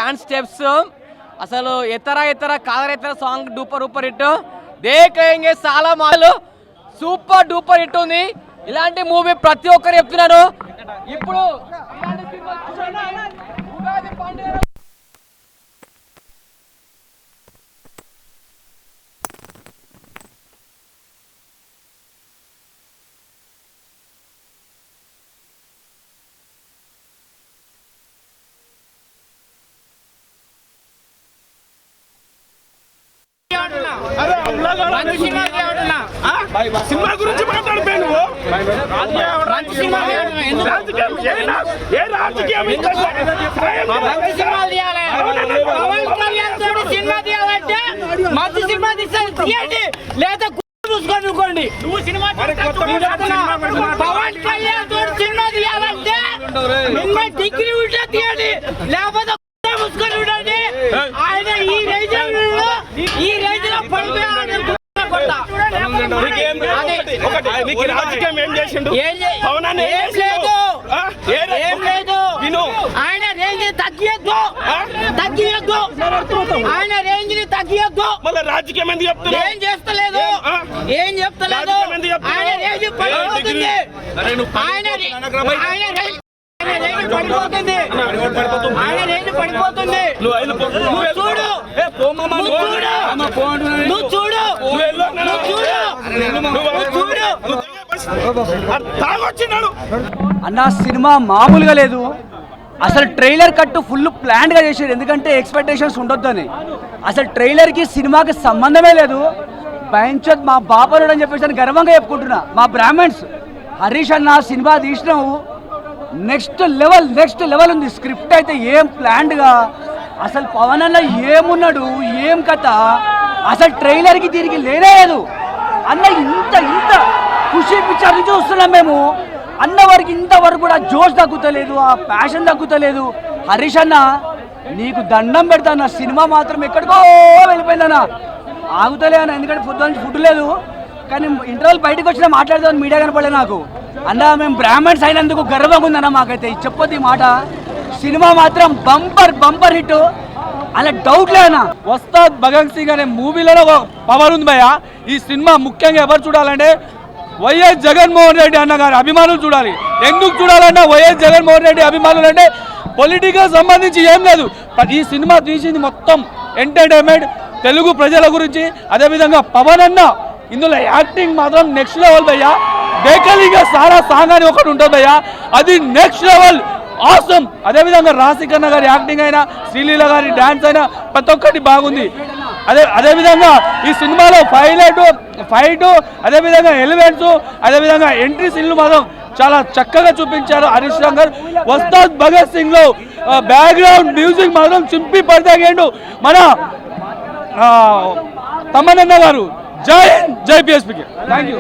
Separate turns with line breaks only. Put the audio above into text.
Dance steps అసలు ఇతర కాదరేతర song duper hit దేకేంగే చాలా మాలు సూపర్ డూపర్ హిట్ ఉంది. ఇలాంటి మూవీ ప్రతి ఒక్కరు చెప్తున్నారు. ఇప్పుడు ఉగాది పండుగ
సినిమా గురించి మాట్లాడిపోయి నువ్వు
సినిమా తీయాలంటే మంచి సినిమా తీయండి లేదా చూసుకోండి. నువ్వు సినిమా పవన్ కళ్యాణ్ తోటి సినిమా తీయాలంటే డిగ్రీ ఉంటే తీయండి, లేకపోతే చూసుకొని ఉండండి. ఆయన ఈ రేంజ్ లో పడిపోయాడు.
రాజకీయం ఏం చేసిండు?
ఏం లేదు. ఆయన రేంజ్ తగ్గియద్దు. ఆయన రేంజ్ ని తగ్గియద్దు.
మళ్ళీ రాజకీయం ఎందుకు చెప్తున్నా?
ఏం చేస్తలేదు. ఆయన రేంజ్ పడిపోతుంది. ఆయన రేంజ్ పడిపోతుంది. నువ్వు చూడు.
అన్న సినిమా మామూలుగా లేదు. అసలు ట్రైలర్ కట్టు ఫుల్ ప్లాన్గా చేశారు, ఎందుకంటే ఎక్స్పెక్టేషన్స్ ఉండొద్దని. అసలు ట్రైలర్కి సినిమాకి సంబంధమే లేదు. భయంచోత్ మా బాపరుడు అని చెప్పేసి గర్వంగా చెప్పుకుంటున్నా. మా బ్రాహ్మణ్స్ హరీష్ అన్న సినిమా తీసినావు నెక్స్ట్ లెవెల్ ఉంది. స్క్రిప్ట్ అయితే ఏం ప్లాన్డ్గా, అసలు పవన్ అన్న ఏమున్నాడు, ఏం కథ, అసలు ట్రైలర్కి తిరిగి లేనేలేదు అన్న. ఇంత ఖుషి పిక్చర్ నుంచి వస్తున్నాం మేము అన్న వారికి. ఇంతవరకు కూడా జోష్ తగ్గుతలేదు, ఆ ప్యాషన్ తగ్గుతలేదు. హరీష్ అన్న నీకు దండం పెడతాను, సినిమా మాత్రం ఎక్కడికో వెళ్ళిపోయిందన్న. ఆగుతలే అన్న, ఎందుకంటే ఫుడ్ లేదు. కానీ ఇంటర్వెల్ బయటకు వచ్చినా మాట్లాడదామని మీడియా కనపడలే నాకు. అన్న మేము బ్రాహ్మణ్స్ అయినందుకు గర్వంగా ఉందన్న మాకైతే. చెప్పొద్దు ఈ మాట. సినిమా మాత్రం బంపర్ హిట్, అలా డౌట్ లేదన్న.
ఉస్తాద్ భగత్ సింగ్ అనే మూవీలో పవర్ ఉంది భయ్య. ఈ సినిమా ముఖ్యంగా ఎవరు చూడాలంటే వైఎస్ జగన్మోహన్ రెడ్డి అన్న గారి అభిమానులు చూడాలి. ఎందుకు చూడాలన్నా వైఎస్ జగన్మోహన్ రెడ్డి అభిమానులు అంటే పొలిటికల్ సంబంధించి ఏం లేదు. ఈ సినిమా తీసింది మొత్తం ఎంటర్టైన్మెంట్, తెలుగు ప్రజల గురించి. అదేవిధంగా పవన్ అన్న ఇందులో యాక్టింగ్ మాత్రం నెక్స్ట్ లెవెల్ భయ్యా. బేకలీగా సారా సాంగ్ అని ఒకటి ఉంటుంది భయ్యా, అది నెక్స్ట్ లెవెల్ ఆసమ్. అదేవిధంగా రాశికన్న గారి యాక్టింగ్ అయినా, శ్రీలీల గారి డ్యాన్స్ అయినా ప్రతి ఒక్కటి బాగుంది. అదేవిధంగా ఈ సినిమాలో ఫైట్ అదేవిధంగా ఎలిమెంట్స్, అదేవిధంగా ఎంట్రీ సీన్లు మాత్రం చాలా చక్కగా చూపించారు హరీష్ శంకర్. ఉస్తాద్ భగత్ సింగ్ లో బ్యాక్గ్రౌండ్ మ్యూజిక్ మాత్రం చింపి పడతాగేండు మన తమన్ అన్న గారు. జై హింద్, జై పిఎస్పీకి. Thank you.